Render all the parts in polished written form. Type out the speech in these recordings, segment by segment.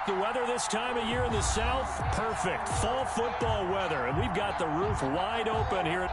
The weather this time of year in the South, perfect. Fall football weather, and we've got the roof wide open here.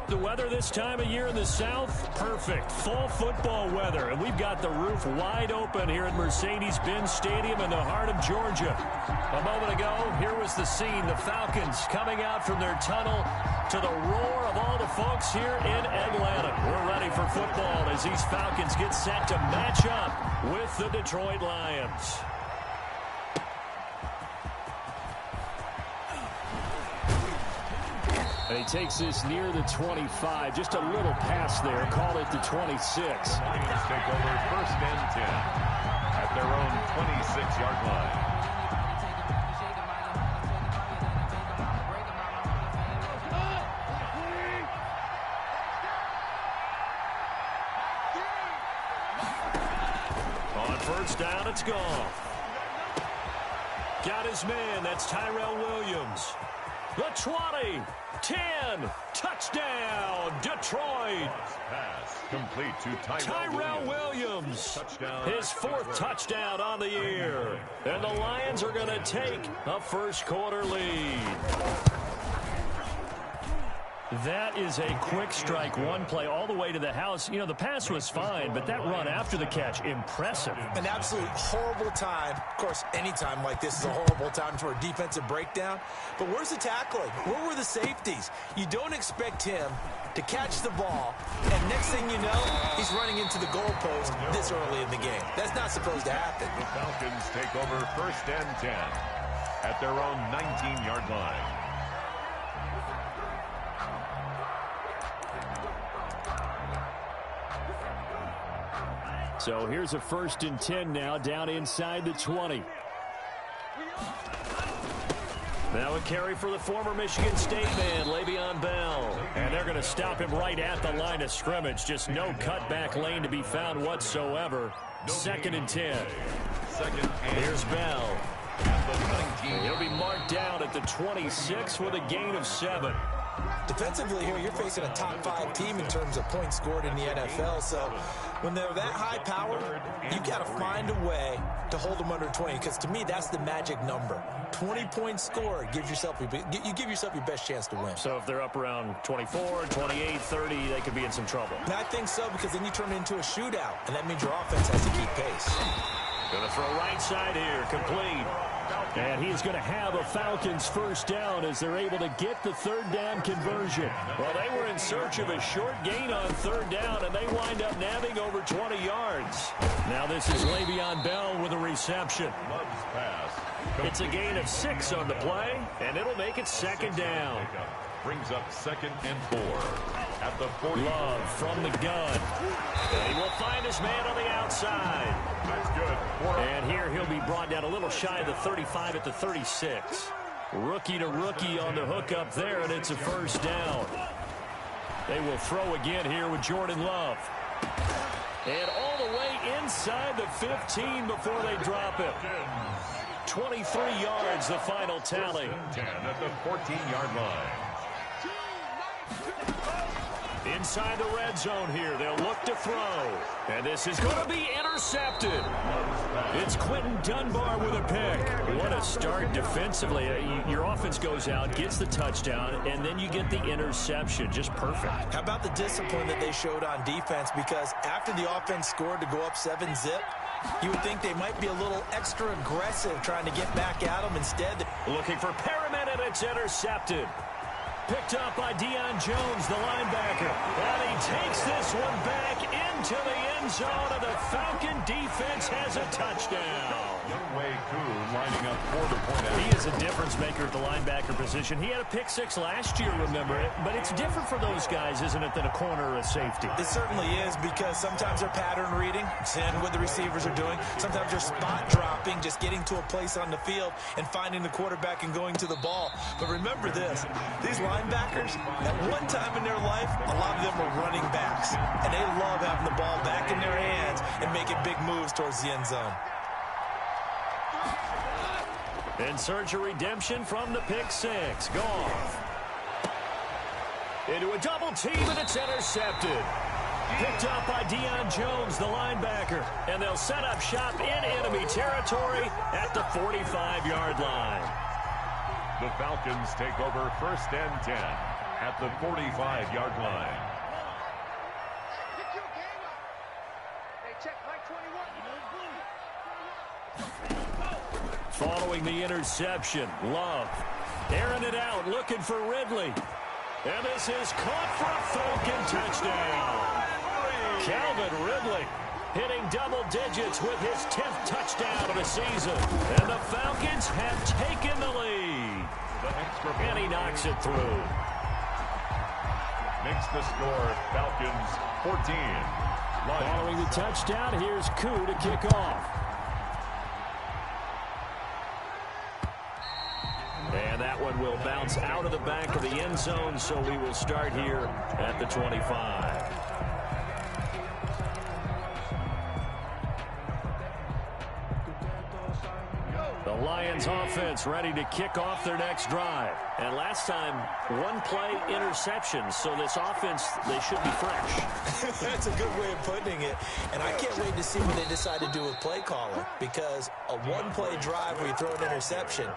The weather this time of year in the South, perfect. Fall football weather, and we've got the roof wide open here at Mercedes-Benz Stadium in the heart of Georgia. A moment ago, here was the scene. The Falcons coming out from their tunnel to the roar of all the folks here in Atlanta. We're ready for football as these Falcons get set to match up with the Detroit Lions. And he takes this near the 25. Just a little pass there. Call it the 26. Lions take over first and 10 at their own 26-yard line. On first down, it's gone. Got his man. That's Tyrell Williams. The 20. 10, touchdown, Detroit. Pass complete to Tyrell Williams. Touchdown. His fourth touchdown on the year. And the Lions are going to take a first quarter lead. That is a quick strike, one play all the way to the house. You know, the pass was fine, but that run after the catch, impressive. An absolute horrible time. Of course, any time like this is a horrible time for a defensive breakdown. But where's the tackling? Where were the safeties? You don't expect him to catch the ball, and next thing you know, he's running into the goalpost this early in the game. That's not supposed to happen. The Falcons take over first and 10 at their own 19-yard line. So here's a first and 10 now, down inside the 20. Now a carry for the former Michigan State man, Le'Veon Bell. And they're going to stop him right at the line of scrimmage. Just no cutback lane to be found whatsoever. Second and 10. Here's Bell. He'll be marked down at the 26 with a gain of 7. Defensively here, you're facing a top-5 team in terms of points scored in the NFL. So when they're that high-powered, you got to find a way to hold them under 20. Because to me, that's the magic number. 20 points scored gives yourself you give yourself your best chance to win. So if they're up around 24, 28, 30, they could be in some trouble. And I think so, because then you turn it into a shootout, and that means your offense has to keep pace. Going to throw right side here, complete. And he's going to have a Falcons first down as they're able to get the third down conversion. Well, they were in search of a short gain on third down, and they wind up nabbing over 20 yards. Now this is Le'Veon Bell with a reception. It's a gain of 6 on the play, and it'll make it second down. Brings up 2nd and 4 at the 40. Love from the gun. And he will find his man on the outside. That's good. And here he'll be brought down a little shy of the 35 at the 36. Rookie to rookie on the hook up there, and it's a first down. They will throw again here with Jordan Love. And all the way inside the 15 before they drop it. 23 yards, the final tally. 10 at the 14-yard line. Inside the red zone here, they'll look to throw. And this is going to be intercepted. It's Quentin Dunbar with a pick. What a start defensively. Your offense goes out, gets the touchdown, and then you get the interception. Just perfect. How about the discipline that they showed on defense? Because after the offense scored to go up 7-zip, you would think they might be a little extra aggressive trying to get back at them. Instead, looking for Perriman, and it's intercepted. Picked up by Deion Jones, the linebacker. And he takes this one back into the end zone, and the Falcon defense has a touchdown. Youngway Koo lining up for the point. He is a difference maker at the linebacker position. He had a pick 6 last year, remember it. But it's different for those guys, isn't it, than a corner or a safety? It certainly is, because sometimes they're pattern reading, seeing what the receivers are doing. Sometimes they're spot dropping, just getting to a place on the field and finding the quarterback and going to the ball. But remember this, these linebackers, at one time in their life, a lot of them were running backs. And they love having the ball back in their hands and making big moves towards the end zone. In search of redemption from the pick 6. Goff. Into a double team, and it's intercepted. Picked up by Deion Jones, the linebacker. And they'll set up shop in enemy territory at the 45-yard line. The Falcons take over 1st and 10 at the 45-yard line. Following the interception, Love airing it out, looking for Ridley. And this is caught for a Falcon touchdown. Calvin Ridley hitting double digits with his 10th touchdown of the season. And the Falcons have taken the lead. And he knocks it through. Makes the score Falcons 14. Following the touchdown, here's Koo to kick off. And that one will bounce out of the back of the end zone, so we will start here at the 25. The Lions offense ready to kick off their next drive. And last time, one play interception, so this offense, they should be fresh. That's a good way of putting it. And I can't wait to see what they decide to do with play calling, because a one-play drive where you throw an interception,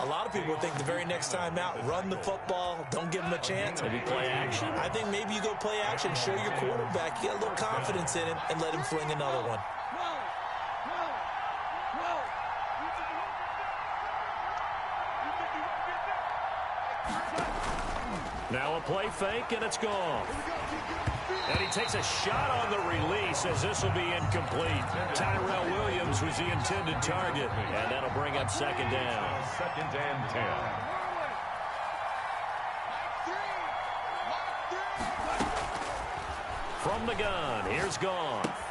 a lot of people think the very next time out, run the football, don't give them a chance. Maybe play action? I think maybe you go play action, show your quarterback, you get a little confidence in him, and let him fling another one. Now a play fake, and it's gone. And he takes a shot on the release as this will be incomplete. Tyrell Williams was the intended target, and that'll bring up second down. 2nd and 10. From the gun, here's Goff.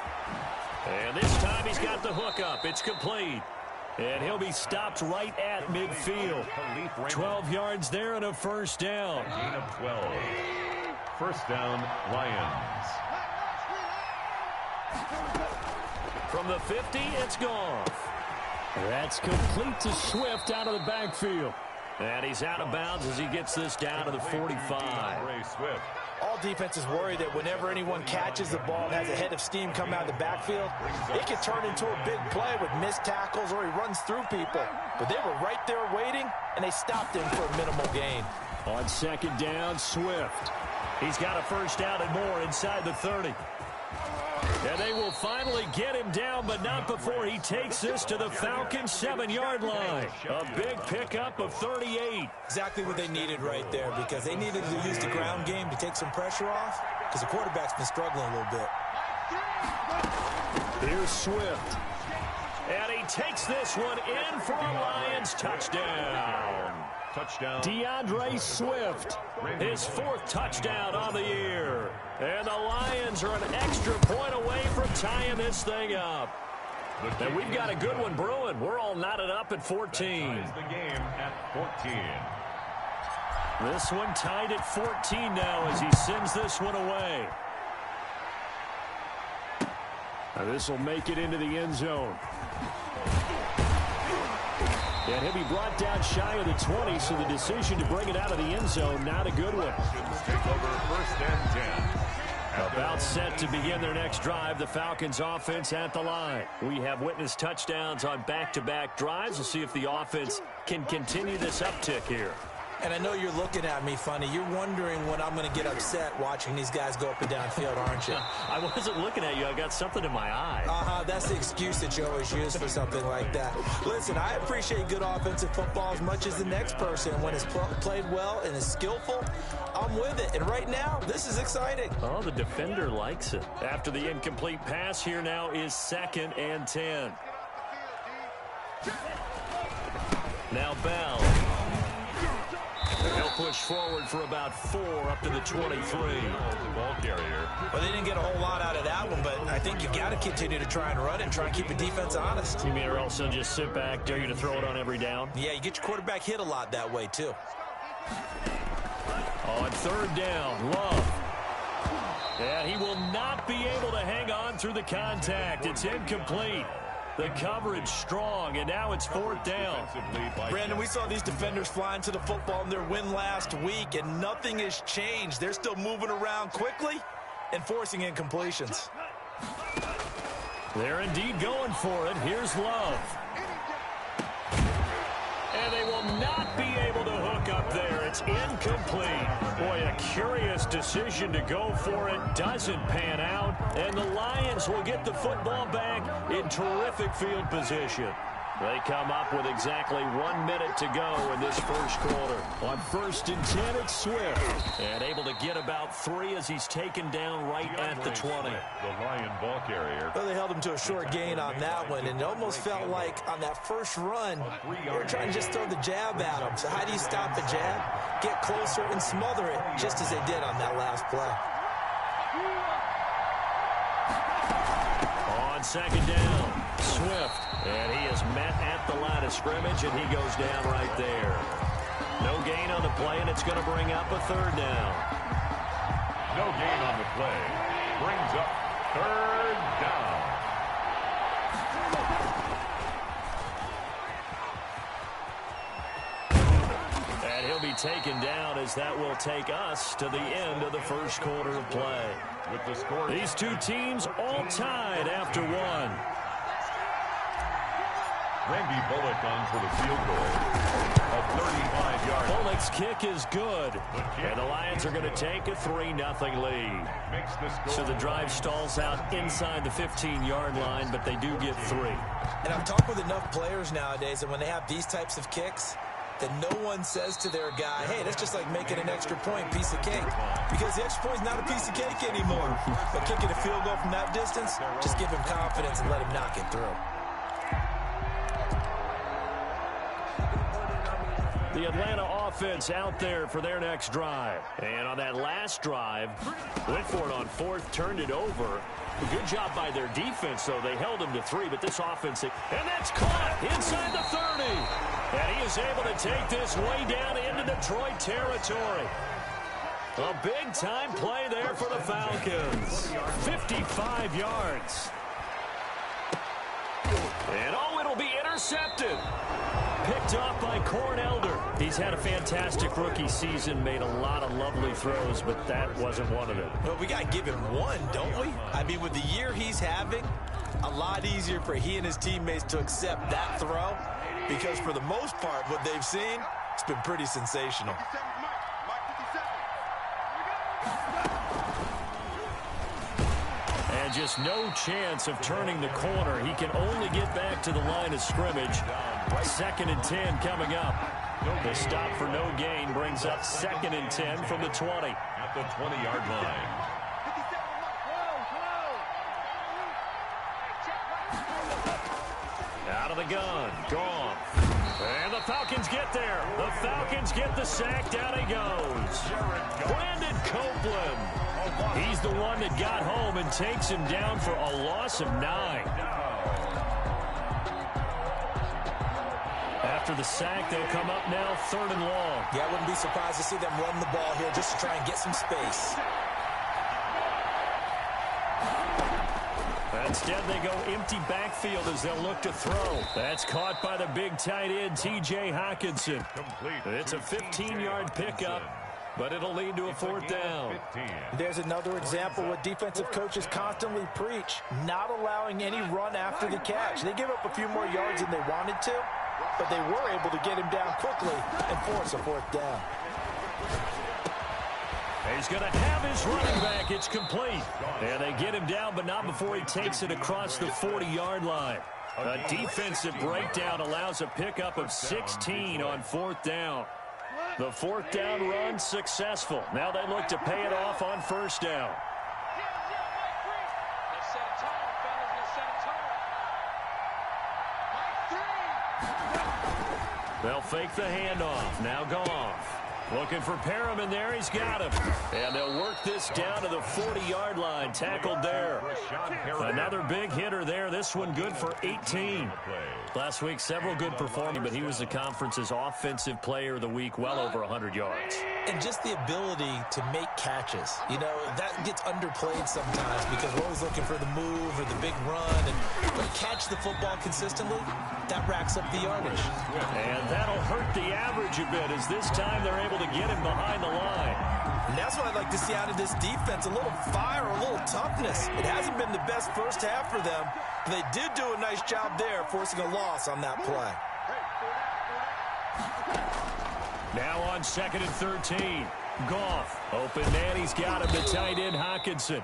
And this time he's got the hook up. It's complete. And he'll be stopped right at midfield. 12 yards there and a first down. Gain of 12. First down, Lions. From the 50, it's Goff. That's complete to Swift out of the backfield. And he's out of bounds as he gets this down to the 45. Ray Swift. All defenses worry that whenever anyone catches the ball and has a head of steam come out of the backfield, it can turn into a big play with missed tackles or he runs through people. But they were right there waiting, and they stopped him for a minimal gain. On second down, Swift. He's got a first down and more inside the 30. And they will finally get him down, but not before he takes this to the Falcons' 7-yard line. A big pickup of 38. Exactly what they needed right there, because they needed to use the ground game to take some pressure off, because the quarterback's been struggling a little bit. Here's Swift. And he takes this one in for a Lions touchdown. Touchdown. DeAndre Swift, his 4th touchdown on the year. And the Lions are an extra point away from tying this thing up. And we've got a good one brewing. We're all knotted up at 14. That ties the game at 14. This one tied at 14 now as he sends this one away. Now this will make it into the end zone. And he'll be brought down shy of the 20, so the decision to bring it out of the end zone, not a good one. Take over 1st and 10. About set to begin their next drive, the Falcons offense at the line. We have witnessed touchdowns on back-to-back drives. We'll see if the offense can continue this uptick here. And I know you're looking at me funny. You're wondering when I'm going to get upset watching these guys go up and down field, aren't you? I wasn't looking at you. I got something in my eye. That's the excuse that you always use for something like that. Listen, I appreciate good offensive football as much as the next person. When it's played well and is skillful, I'm with it. And right now, this is exciting. Oh, the defender likes it. After the incomplete pass, here now is 2nd and 10. Now Bell. They'll push forward for about 4 up to the 23. Ball carrier. Well, they didn't get a whole lot out of that one, but I think you got to continue to try and run and try and keep the defense honest. You mean or else they'll just sit back, dare you to throw it on every down? Yeah, you get your quarterback hit a lot that way, too. On 3rd down, Love. And he will not be able to hang on through the contact. It's incomplete. The coverage strong, and now it's 4th down. Brandon, we saw these defenders flying to the football in their win last week, and nothing has changed. They're still moving around quickly and forcing incompletions. They're indeed going for it. Here's Love. And they will not be able to hook up there. It's incomplete. Boy, a curious decision to go for it. Doesn't pan out. And the Lions will get the football back in terrific field position. They come up with exactly 1 minute to go in this first quarter. On 1st and 10, it's Swift. And able to get about 3 as he's taken down right at the 20. The Lion ball carrier. Well, they held him to a short gain on that one, and it almost felt like on that first run, they were trying to just throw the jab at him. So how do you stop the jab? Get closer and smother it, just as they did on that last play. On 2nd down, Swift. And he is met at the line of scrimmage, and he goes down right there. No gain on the play, and it's going to bring up a 3rd down. No gain on the play. Brings up 3rd down. And he'll be taken down as that will take us to the end of the first quarter of play. With the score, these two teams all tied after 1. Randy Bullock on for the field goal. A 35-yard. Bullock's kick is good. And the Lions are going to take a 3-0 lead. Makes the score. So the drive stalls out inside the 15-yard line, but they do get 3. And I've talked with enough players nowadays that when they have these types of kicks, that no one says to their guy, hey, that's just like making an extra point, piece of cake. Because the extra point is not a piece of cake anymore. But kicking a field goal from that distance, just give him confidence and let him knock it through. The Atlanta offense out there for their next drive. And on that last drive, went for it on 4th, turned it over. A good job by their defense, though. They held them to 3, but this offense, and that's caught inside the 30. And he is able to take this way down into Detroit territory. A big-time play there for the Falcons. 55 yards. And, oh, it'll be intercepted. Picked off by Corn Elder. He's had a fantastic rookie season, made a lot of lovely throws, but that wasn't one of them. Well, we got to give him one, don't we? I mean, with the year he's having, a lot easier for he and his teammates to accept that throw, because for the most part, what they've seen, it's been pretty sensational. And And just no chance of turning the corner. He can only get back to the line of scrimmage. 2nd and 10 coming up. The stop for no gain brings up 2nd and 10 from the 20. At the 20-yard line. Out of the gun. Gone. And the Falcons get there. The Falcons get the sack. Down he goes. Brandon Copeland. He's the one that got home and takes him down for a loss of 9. After the sack, they'll come up now 3rd and long. Yeah, I wouldn't be surprised to see them run the ball here just to try and get some space. Instead, they go empty backfield as they'll look to throw. That's caught by the big tight end, T.J. Hockenson. It's a 15-yard pickup, but it'll lead to a 4th down. There's another example what defensive coaches constantly preach, not allowing any run after the catch. They give up a few more yards than they wanted to, but they were able to get him down quickly and force a 4th down. He's going to have his running back. It's complete. And they get him down, but not before he takes it across the 40-yard line. A defensive breakdown allows a pickup of 16 on 4th down. The 4th down run successful. Now they look to pay it off on 1st down. They'll fake the handoff. Now Goff. Looking for Perriman there. He's got him. And they'll work this down to the 40-yard line. Tackled there. Another big hitter there. This one good for 18. Last week, several good performing, but he was the conference's offensive player of the week, well over 100 yards. And just the ability to make catches. You know, that gets underplayed sometimes because we're always looking for the move or the big run. But catch the football consistently, that racks up the yardage. And that'll hurt the average a bit as this time they're able to get him behind the line. And that's what I'd like to see out of this defense, a little fire, a little toughness. It hasn't been the best first half for them, but they did do a nice job there, forcing a loss on that play. Now on 2nd and 13. Goff. Open man. He's got him to tight end Hockenson.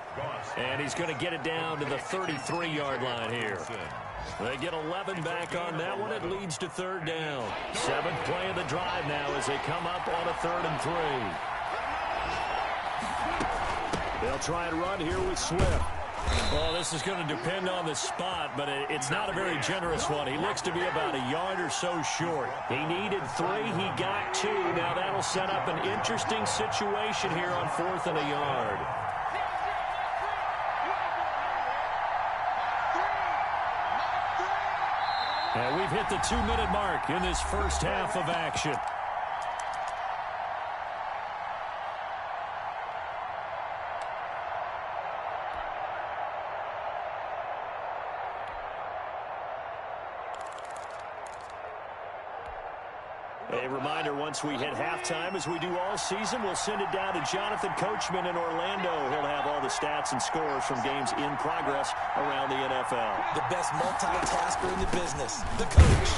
And he's going to get it down to the 33-yard line here. They get 11 back on that one. It leads to 3rd down. 7th play of the drive now as they come up on a 3rd and 3. They'll try and run here with Swift. Well, this is going to depend on the spot, but it's not a very generous one. He looks to be about a yard or so short. He needed 3. He got 2. Now that'll set up an interesting situation here on 4th and a yard. And we've hit the 2-minute mark in this first half of action. A reminder, once we hit halftime, as we do all season, we'll send it down to Jonathan Coachman in Orlando. He'll have all the stats and scores from games in progress around the NFL. The best multitasker in the business, the coach.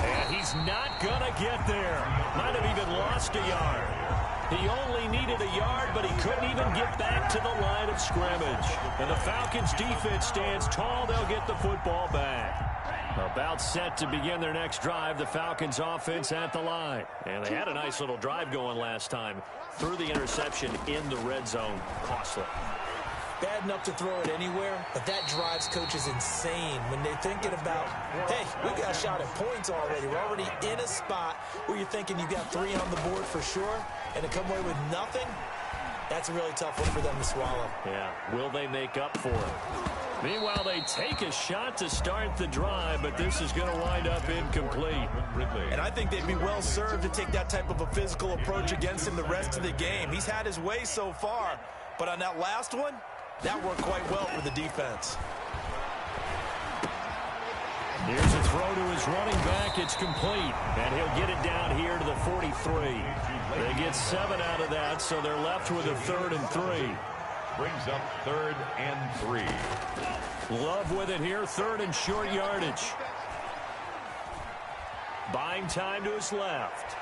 And he's not going to get there. Might have even lost a yard. He only needed a yard, but he couldn't even get back to the line of scrimmage. And the Falcons' defense stands tall. They'll get the football back. About set to begin their next drive, the Falcons offense at the line. And they had a nice little drive going last time. Threw the interception in the red zone. Costly. Bad enough to throw it anywhere, but that drives coaches insane when they're thinking about, hey, we got a shot at points already. We're already in a spot where you're thinking you got 3 on the board for sure, and to come away with nothing, that's a really tough one for them to swallow. Yeah, will they make up for it? Meanwhile, they take a shot to start the drive, but this is going to wind up incomplete. And I think they'd be well served to take that type of a physical approach against him the rest of the game. He's had his way so far, but on that last one, that worked quite well for the defense. Here's a throw to his running back. It's complete, and he'll get it down here to the 43. They get 7 out of that, so they're left with a 3rd and 3. Brings up 3rd and 3. Love with it here, 3rd and short yardage. Buying time to his left.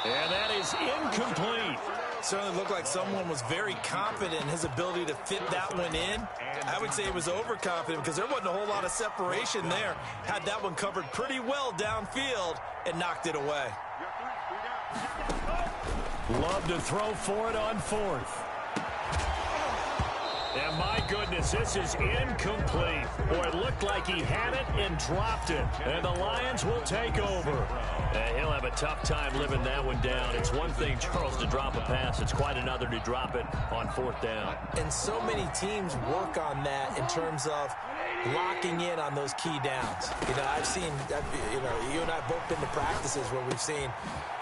And that is incomplete. Certainly looked like someone was very confident in his ability to fit that one in. I would say he was overconfident because there wasn't a whole lot of separation there. Had that one covered pretty well downfield and knocked it away. Love to throw for it on fourth. And my goodness, this is incomplete. Boy, it looked like he had it and dropped it. And the Lions will take over. He'll have a tough time living that one down. It's one thing, Charles, to drop a pass. It's quite another to drop it on fourth down. And so many teams work on that in terms of locking in on those key downs. I've seen, you and I have both been to practices where we've seen,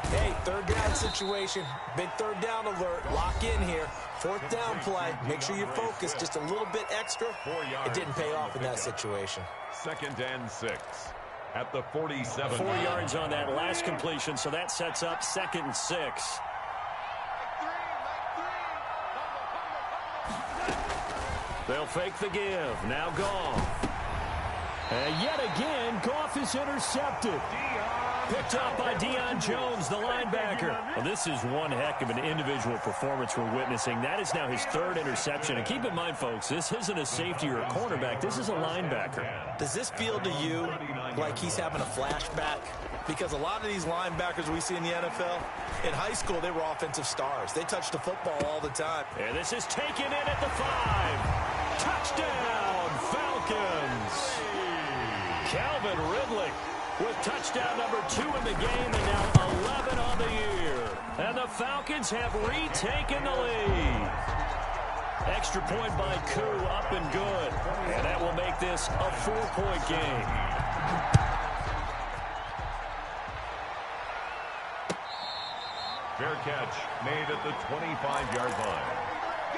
hey, third down situation, big third down alert, lock in here. Fourth down play, make sure you focus just a little bit extra. It didn't pay off in that situation. 2nd and 6 at the 47. 4 yards on that last completion, so that sets up 2nd and 6. They'll fake the give. Now Goff. And yet again, Goff is intercepted. Picked up by Deion Jones, the linebacker. Well, this is one heck of an individual performance we're witnessing. That is now his 3rd interception. And keep in mind, folks, this isn't a safety or a cornerback. This is a linebacker. Does this feel to you like he's having a flashback? Because a lot of these linebackers we see in the NFL, in high school, they were offensive stars. They touched the football all the time. And this is taken in at the 5. Touchdown, Falcons. Calvin Ridley with touchdown number 2 in the game and now 11 on the year. And the Falcons have retaken the lead. Extra point by Koo, up and good. And that will make this a 4-point game. Fair catch made at the 25-yard line.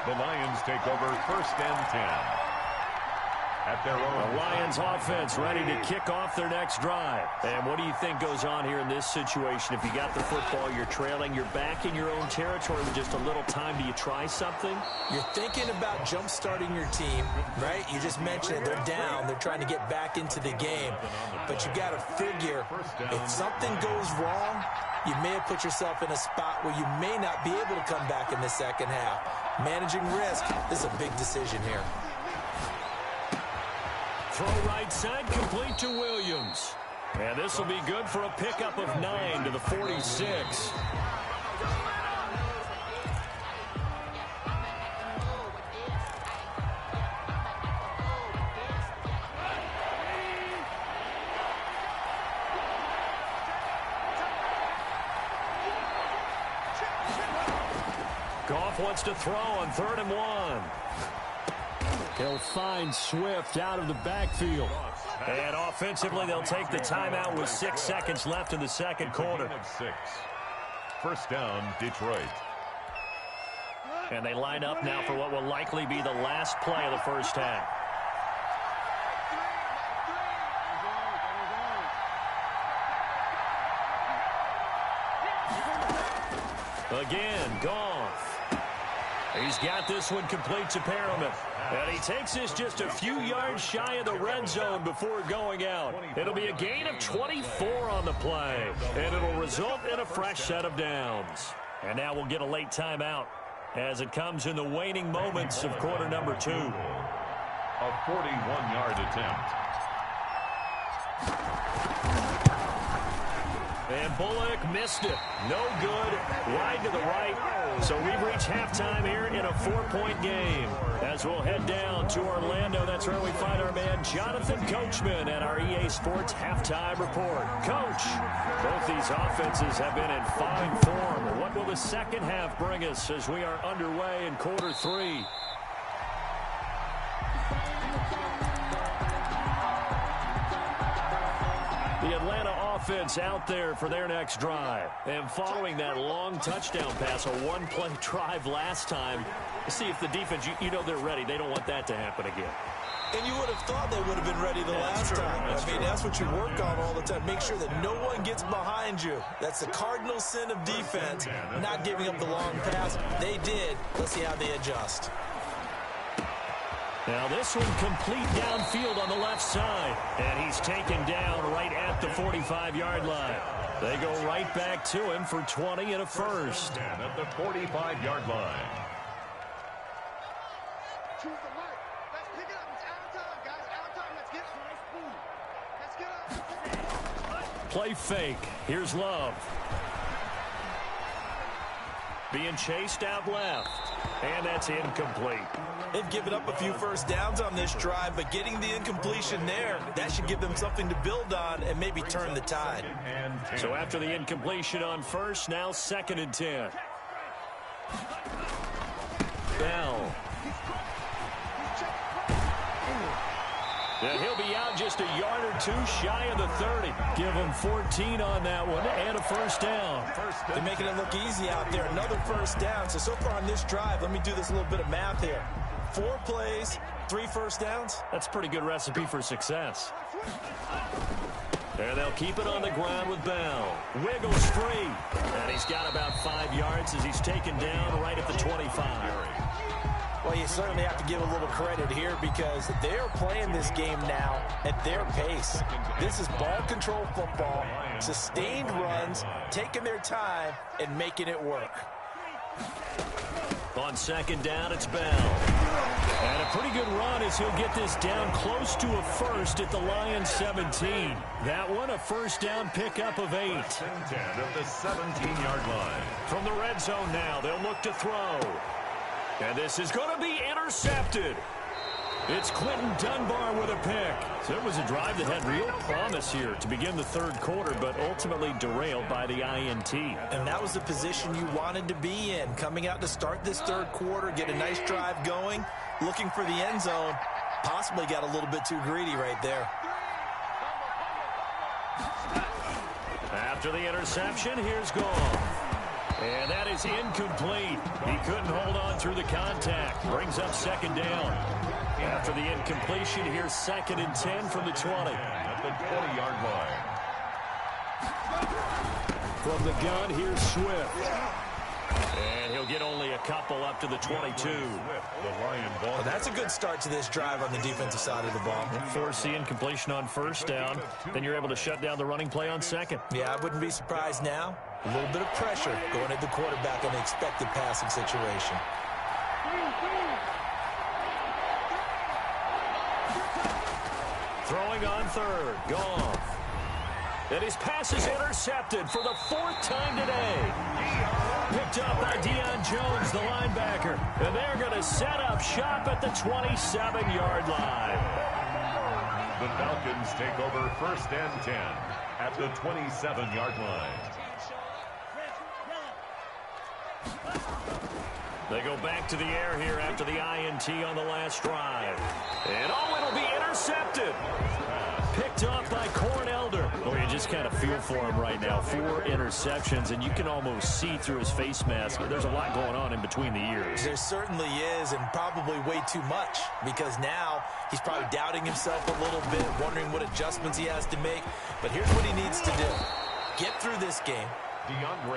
The Lions take over 1st and 10. At their own. The Lions offense ready to kick off their next drive. And what do you think goes on here in this situation? If you got the football, you're trailing, you're back in your own territory with just a little time. Do you try something? You're thinking about jump-starting your team, right? You just mentioned it. They're down. They're trying to get back into the game. But you got to figure, if something goes wrong, you may have put yourself in a spot where you may not be able to come back in the second half. Managing risk, this is a big decision here. Throw right side, complete to Williams. And this will be good for a pickup of 9 to the 46. Goff wants to throw on 3rd and 1. He'll find Swift out of the backfield. And offensively, they'll take the timeout with 6 seconds left in the second quarter. 6. 1st down, Detroit. And they line up now for what will likely be the last play of the first half. Again, Goff. He's got this one complete to Perriman. And he takes this just a few yards shy of the red zone before going out. It'll be a gain of 24 on the play. And it'll result in a fresh set of downs. And now we'll get a late timeout as it comes in the waning moments of quarter number 2. A 41-yard attempt. And Bullock missed it. No good. Wide to the right. So we've reached halftime here in a 4-point game. As we'll head down to Orlando, that's where we find our man Jonathan Coachman at our EA Sports Halftime Report. Coach, both these offenses have been in fine form. What will the second half bring us as we are underway in quarter 3? The Atlanta offense out there for their next drive. And following that long touchdown pass, a one-play drive last time, see if the defense, you know they're ready. They don't want that to happen again. And you would have thought they would have been ready the last time. I mean, that's what you work on all the time. Make sure that no one gets behind you. That's the cardinal sin of defense, not giving up the long pass. They did. Let's see how they adjust. Now this one complete downfield on the left side. And he's taken down right at the 45-yard line. They go right back to him for 20 and a first. At the 45-yard line. Choose the mic. Let's pick it up. It's out of time, guys. Out of time. Let's get it. Play fake. Here's Love. Being chased out left. And that's incomplete. They've given up a few first downs on this drive, but getting the incompletion there, that should give them something to build on and maybe turn the tide. So after the incompletion on first, now 2nd and 10. Bell. And he'll be out just a yard or two shy of the 30. Give him 14 on that one and a first down. They're making it look easy out there. Another first down. So far on this drive, let me do this little bit of math here. 4 plays, 3 first downs. That's a pretty good recipe for success. And they'll keep it on the ground with Bell. Wiggles free. And he's got about 5 yards as he's taken down right at the 25. Well, you certainly have to give a little credit here because they're playing this game now at their pace. This is ball control football, sustained runs, taking their time and making it work. On 2nd down, it's Bell. And a pretty good run as he'll get this down close to a first at the Lions 17. That one, a first down pickup of 8. 10 at the 17-yard line. From the red zone now, they'll look to throw. And this is going to be intercepted. It's Quentin Dunbar with a pick. So it was a drive that had real promise here to begin the 3rd quarter, but ultimately derailed by the INT. And that was the position you wanted to be in. Coming out to start this 3rd quarter, get a nice drive going, looking for the end zone. Possibly got a little bit too greedy right there. After the interception, here's Goff. And that is incomplete. He couldn't hold on through the contact. Brings up 2nd down. After the incompletion, here's 2nd and 10 from the 20. At the 20-yard line. From the gun, here's Swift. And he'll get only a couple up to the 22. Well, that's a good start to this drive on the defensive side of the ball. Force the incompletion on 1st down. Then you're able to shut down the running play on 2nd. Yeah, I wouldn't be surprised now. A little bit of pressure going at the quarterback in the expected passing situation. Throwing on 3rd. Goff. And his pass is intercepted for the 4th time today. Picked up by Deion Jones, the linebacker. And they're going to set up shop at the 27-yard line. The Falcons take over 1st and 10 at the 27-yard line. They go back to the air here after the INT on the last drive. And it'll be intercepted. Picked up by Corn Elder. Oh, you just kind of feel for him right now. 4 interceptions, and you can almost see through his face mask. There's a lot going on in between the ears. There certainly is, and probably way too much, because now he's probably doubting himself a little bit, wondering what adjustments he has to make. But here's what he needs to do. Get through this game.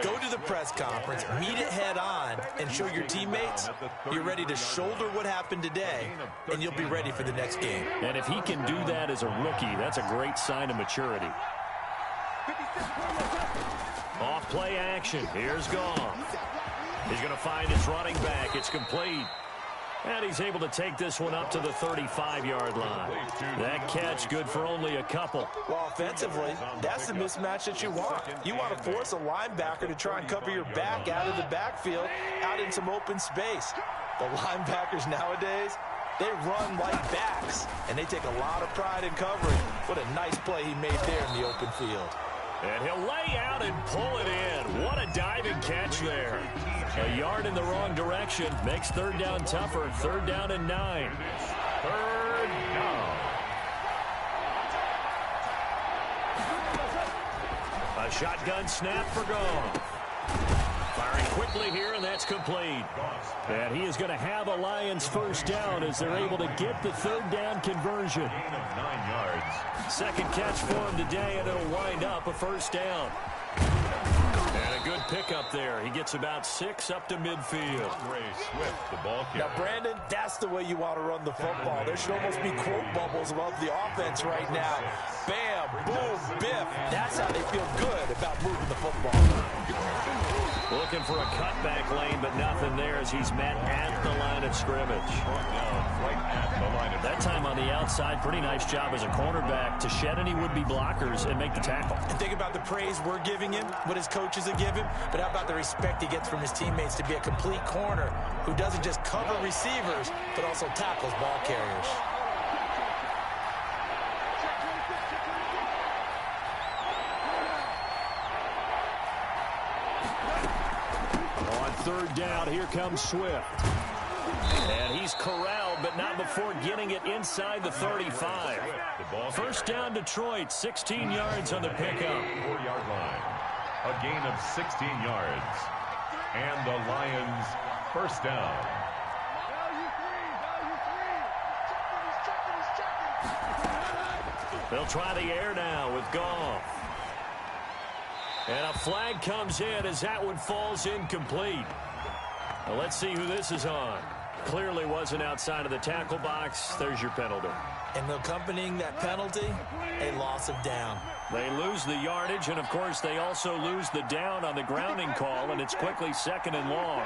Go to the press conference, meet it head on, and show your teammates you're ready to shoulder what happened today, and you'll be ready for the next game. And if he can do that as a rookie, that's a great sign of maturity. Off play action. Here's Goff. He's going to find his running back. It's complete. And he's able to take this one up to the 35-yard line. That catch good for only a couple. Well, offensively, that's the mismatch that you want. You want to force a linebacker to try and cover your back out of the backfield, out in some open space. The linebackers nowadays, they run like backs, and they take a lot of pride in covering. What a nice play he made there in the open field. And he'll lay out and pull it in. What a diving catch there. A yard in the wrong direction makes 3rd down tougher. 3rd down and 9. 3rd down. A shotgun snap for Goff. Firing quickly here, and that's complete. And he is going to have a Lions 1st down as they're able to get the 3rd down conversion. Gain of 9 yards. 2nd catch for him today, and it'll wind up a 1st down. And a good pickup there. He gets about 6 up to midfield. Ray Swift, the ball carrier. Now, Brandon, that's the way you want to run the football. There should almost be quote bubbles above the offense right now. Bam, boom, biff. That's how they feel good about moving the football. Looking for a cutback lane, but nothing there as he's met at the line of scrimmage. Right at the line of That time on the outside, pretty nice job as a cornerback to shed any would-be blockers and make the tackle. And think about the praise we're giving him, what his coaches are giving, but how about the respect he gets from his teammates to be a complete corner who doesn't just cover receivers, but also tackles ball carriers. On third down, here comes Swift. And he's corralled, but not before getting it inside the 35. First down, Detroit, 16 yards on the pickup. 4-yard line. A gain of 16 yards. And the Lions first down. They'll try the air now with Goff. And a flag comes in as that one falls incomplete. Well, let's see who this is on. Clearly wasn't outside of the tackle box. There's your penalty. And accompanying that penalty, a loss of down. They lose the yardage, and, of course, they also lose the down on the grounding call, and it's quickly 2nd and long.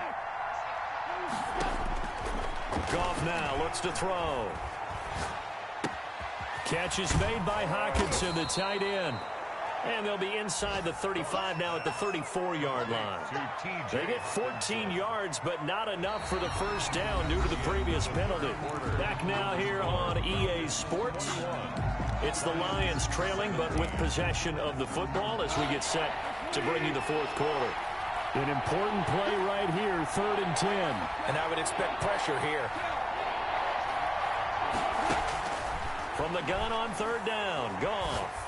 Goff now looks to throw. Catch is made by Hockenson, the tight end. And they'll be inside the 35 now at the 34-yard line. They get 14 yards, but not enough for the first down due to the previous penalty. Back now here on EA Sports. It's the Lions trailing, but with possession of the football as we get set to bring you the fourth quarter. An important play right here, 3rd and 10. And I would expect pressure here. From the gun on 3rd down, Goff.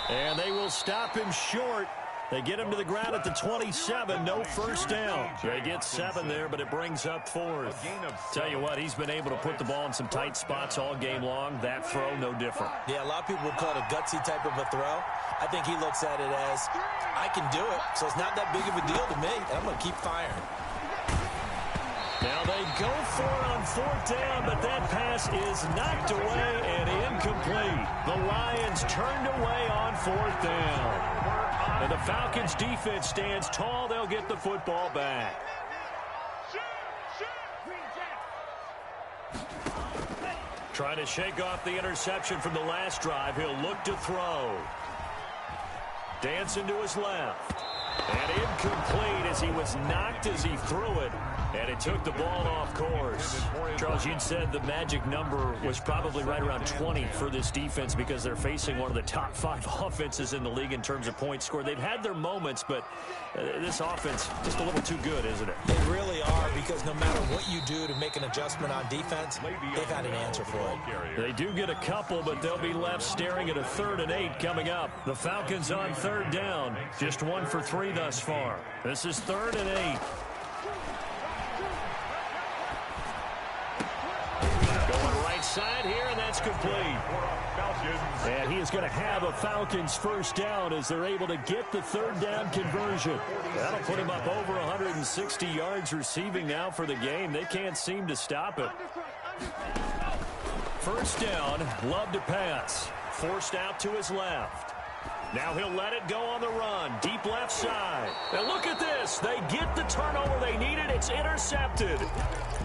And they will stop him short. They get him to the ground at the 27. No first down. They get 7 there, but it brings up 4th. Tell you what, he's been able to put the ball in some tight spots all game long. That throw, no different. Yeah, a lot of people would call it a gutsy type of a throw. I think he looks at it as, I can do it, so it's not that big of a deal to me. I'm going to keep firing. Now they go for it on 4th down, but that pass is knocked away and incomplete. The Lions turned away on 4th down. And the Falcons defense stands tall. They'll get the football back. Trying to shake off the interception from the last drive. He'll look to throw. Dancing to his left. And incomplete as he was knocked as he threw it. And it took the ball off course. Charles, you'd said the magic number was probably right around 20 for this defense because they're facing one of the top 5 offenses in the league in terms of points scored. They've had their moments, but this offense just a little too good, isn't it? They really are, because no matter what you do to make an adjustment on defense, they've had an answer for it. They do get a couple, but they'll be left staring at a 3rd and 8 coming up. The Falcons on 3rd down. Just 1 for 3 thus far. This is 3rd and 8. Going right side here, and that's complete. And he is going to have a Falcons first down as they're able to get the 3rd down conversion. That'll put him up over 160 yards receiving now for the game. They can't seem to stop it. First down, Love to pass. Forced out to his left. Now he'll let it go on the run. Deep left side. And look at this. They get the turnover they needed. It's intercepted.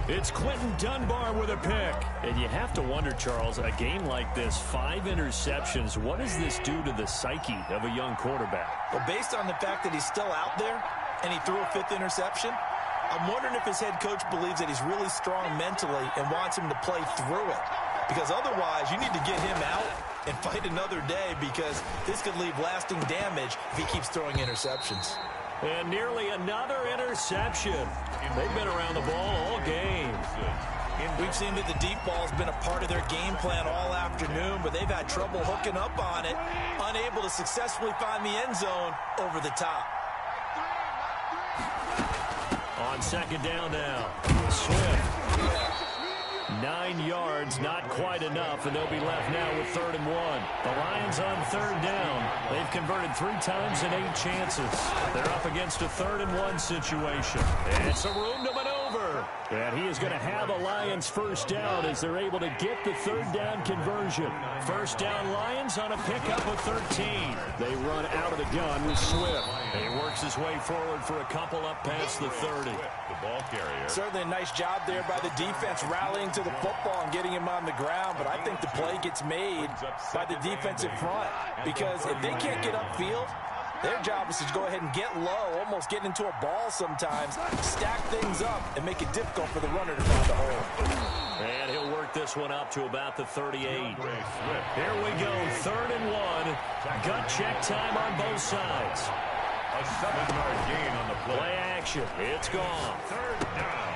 It's Quentin Dunbar with a pick. And you have to wonder, Charles, a game like this, 5 interceptions, what does this do to the psyche of a young quarterback? Well, based on the fact that he's still out there and he threw a 5th interception, I'm wondering if his head coach believes that he's really strong mentally and wants him to play through it. Because otherwise, you need to get him out and fight another day, because this could leave lasting damage if he keeps throwing interceptions. And nearly another interception. They've been around the ball all game. We've seen that the deep ball's been a part of their game plan all afternoon, but they've had trouble hooking up on it, unable to successfully find the end zone over the top. On 2nd down now, Swift 9 yards, not quite enough, and they'll be left now with 3rd and 1. The Lions on 3rd down. They've converted 3 times in 8 chances. They're up against a 3rd and 1 situation. It's a room to maneuver. And he is going to have a Lions first down as they're able to get the 3rd down conversion. First down Lions on a pickup of 13. They run out of the gun with Swift. He works his way forward for a couple up past the 30. The ball carrier. Certainly a nice job there by the defense rallying to the football and getting him on the ground, but I think the play gets made by the defensive front because if they can't get upfield, their job is to go ahead and get low, almost get into a ball sometimes, stack things up, and make it difficult for the runner to find a hole. And he'll work this one up to about the 38. Here we go, 3rd and 1. Gut check time on both sides. A 7-yard gain on the play. Play action. It's gone. 3rd down.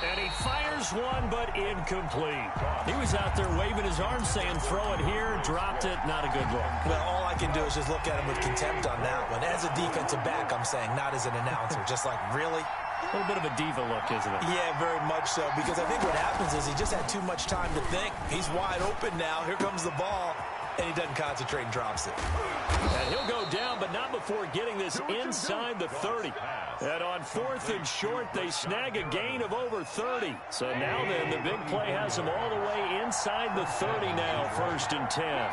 And he fires one, but incomplete. He was out there waving his arms saying, throw it here, dropped it, not a good look. Well, all I can do is just look at him with contempt on that one. As a defensive back, I'm saying, not as an announcer. Just like, really? A little bit of a diva look, isn't it? Yeah, very much so, because I think what happens is he just had too much time to think. He's wide open now. Here comes the ball, and he doesn't concentrate and drops it. And he'll go down, but not before getting this inside the 30. And on 4th and short, they snag a gain of over 30. So now then, the big play has them all the way inside the 30 now, 1st and 10.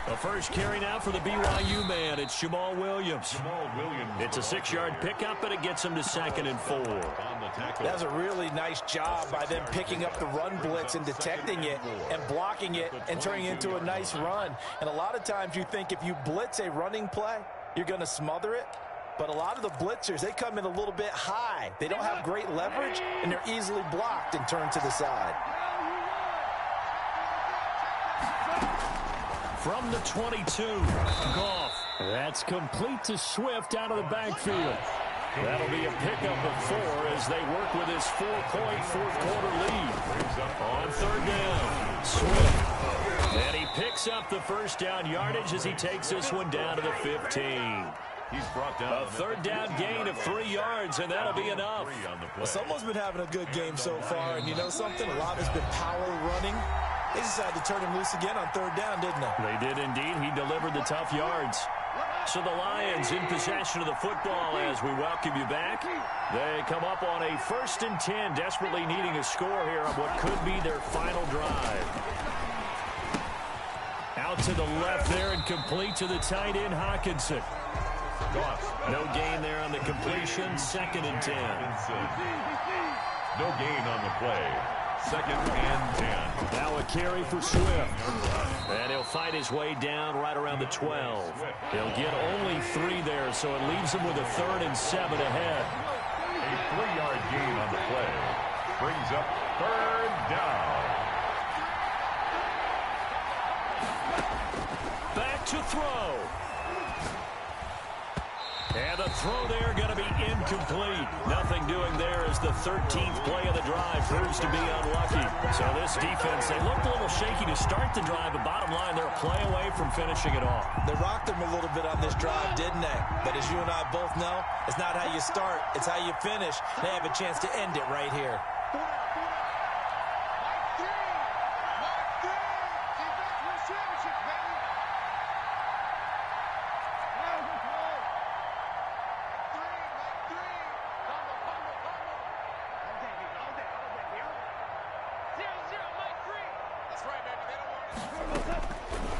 The first carry now for the BYU man. It's Jamal Williams. It's a 6-yard pickup, and it gets him to 2nd and 4. That's a really nice job by them picking up the run blitz and detecting it and blocking it and turning it into a nice run. And a lot of times you think if you blitz a running play, you're going to smother it. But a lot of the blitzers, they come in a little bit high. They don't have great leverage, and they're easily blocked and turned to the side. From the 22, Goff. That's complete to Swift out of the backfield. That'll be a pickup of 4 as they work with his 4-point fourth-quarter lead. On 3rd down, Swift. And he picks up the first down yardage as he takes this one down to the 15. He's brought down a 3rd down gain of 3 yards, and that'll be enough. Well, someone's been having a good game so far, and you know something? A lot has been power running. They decided to turn him loose again on 3rd down, didn't they? They did indeed. He delivered the tough yards. So the Lions in possession of the football as we welcome you back. They come up on a 1st and 10, desperately needing a score here on what could be their final drive. Out to the left there and complete to the tight end, Hawkinson. No gain there on the completion, 2nd and 10. No gain on the play. 2nd and 10. Now a carry for Swift. And he'll fight his way down right around the 12. He'll get only 3 there, so it leaves him with a 3rd and 7 ahead. A 3-yard gain on the play. Brings up 3rd down. Back to throw. And the throw there going to be incomplete. Nothing doing there as the 13th play of the drive proves to be unlucky. So this defense, they looked a little shaky to start the drive, but bottom line, they're a play away from finishing it off. They rocked them a little bit on this drive, didn't they? But as you and I both know, it's not how you start, it's how you finish. They have a chance to end it right here.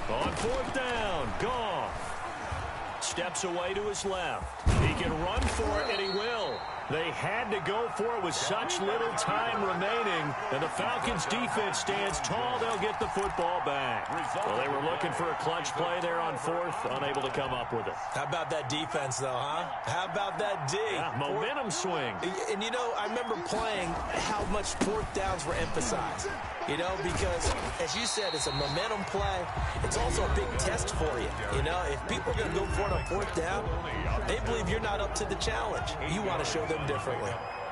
On 4th down, Goff steps away to his left. He can run for it, and he will. They had to go for it with such little time remaining, and the Falcons' defense stands tall. They'll get the football back. Well, they were looking for a clutch play there on 4th, unable to come up with it. How about that defense, though, huh? How about that D? Yeah, momentum swing. And, you know, I remember playing how much 4th downs were emphasized. You know, because, as you said, it's a momentum play. It's also a big test for you. You know, if people are going to go for it on 4th down, they believe you're not up to the challenge. You want to show them differently.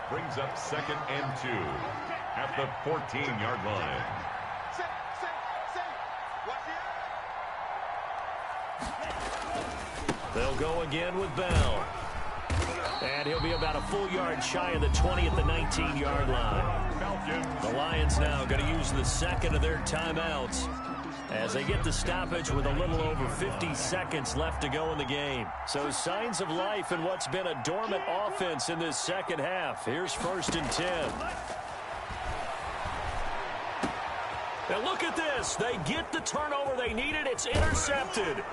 Brings up 2nd and 2 at the 14-yard line. They'll go again with Bell. And he'll be about a full yard shy of the 20 at the 19-yard line. Falcons. The Lions now going to use the second of their timeouts as they get the stoppage with a little over 50 seconds left to go in the game. So signs of life in what's been a dormant offense in this second half. Here's 1st and 10. Now look at this. They get the turnover they needed. It's intercepted.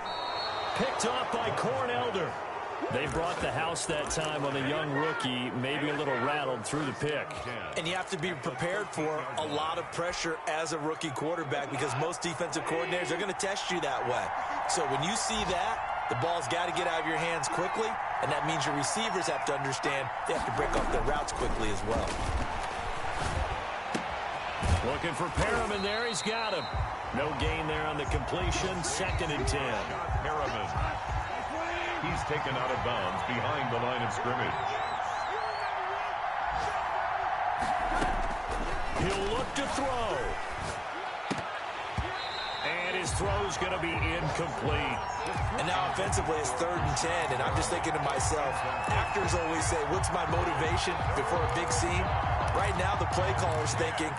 Picked off by Cornelder. They brought the house that time on the young rookie, maybe a little rattled through the pick. And you have to be prepared for a lot of pressure as a rookie quarterback because most defensive coordinators are going to test you that way. So when you see that, the ball's got to get out of your hands quickly, and that means your receivers have to understand they have to break off their routes quickly as well. Looking for Perriman there. He's got him. No gain there on the completion. 2nd and 10. Perriman. He's taken out of bounds behind the line of scrimmage. He'll look to throw. And his throw's going to be incomplete. And now offensively it's 3rd and 10, and I'm just thinking to myself, actors always say, what's my motivation before a big scene? Right now the play caller's thinking,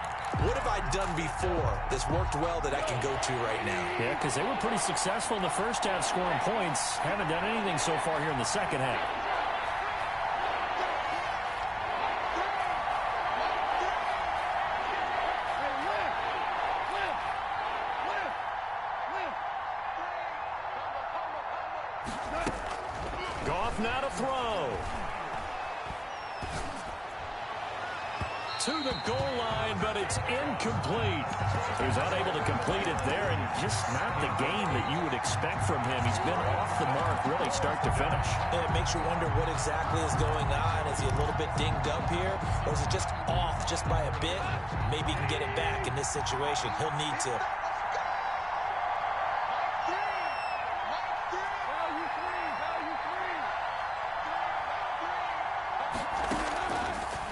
what have I done before that's worked well that I can go to right now? Yeah, because they were pretty successful in the first half scoring points. Haven't done anything so far here in the second half. Goff now to throw. To the goal line, but it's incomplete. He was unable to complete it there, and just not the game that you would expect from him. He's been off the mark really start to finish. And it makes you wonder what exactly is going on. Is he a little bit dinged up here, or is it just off just by a bit? Maybe he can get it back in this situation. He'll need to.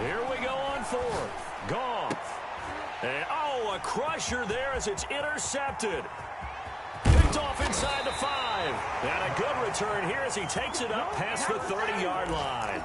Here we go on 4th. Goff. And, a crusher there as it's intercepted. Picked off inside the 5. And a good return here as he takes it up past the 30-yard line.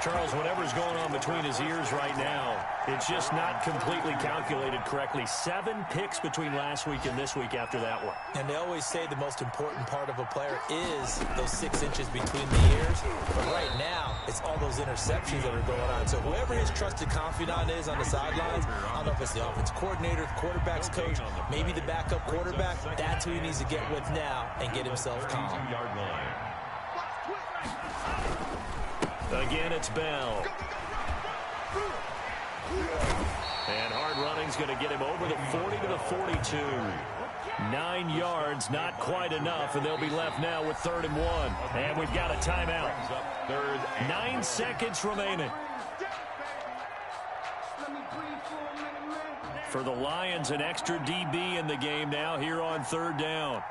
Charles, whatever's going on between his ears right now, it's just not completely calculated correctly. 7 picks between last week and this week after that one. And they always say the most important part of a player is those 6 inches between the ears. But right now, it's all those interceptions that are going on. So whoever his trusted confidant is on the sidelines, I don't know if it's the offense coordinator, the quarterback's coach, maybe the backup quarterback, that's who he needs to get with now and get himself calm. Again, it's Bell. And hard running's going to get him over the 40 to the 42. 9 yards, not quite enough, and they'll be left now with 3rd and 1. And we've got a timeout. 9 seconds remaining. For the Lions, an extra DB in the game now here on 3rd down.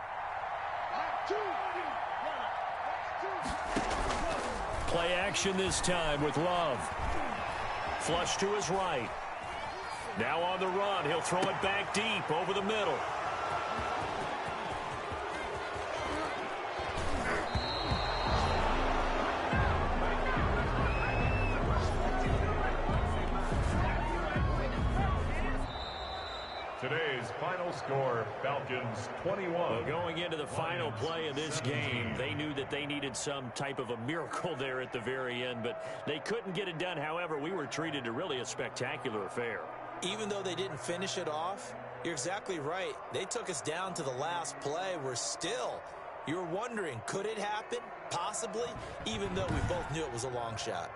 Play action this time with Love. Flush to his right. Now on the run. He'll throw it back deep over the middle. Today's final score, Falcons 21. Well, going into the final play of this game, they knew that they needed some type of a miracle there at the very end, but they couldn't get it done. However, we were treated to really a spectacular affair. Even though they didn't finish it off, you're exactly right. They took us down to the last play. You're wondering, could it happen? Possibly, even though we both knew it was a long shot.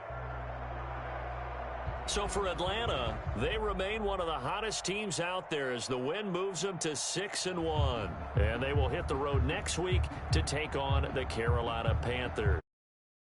So for Atlanta, they remain one of the hottest teams out there as the win moves them to 6-1. And they will hit the road next week to take on the Carolina Panthers.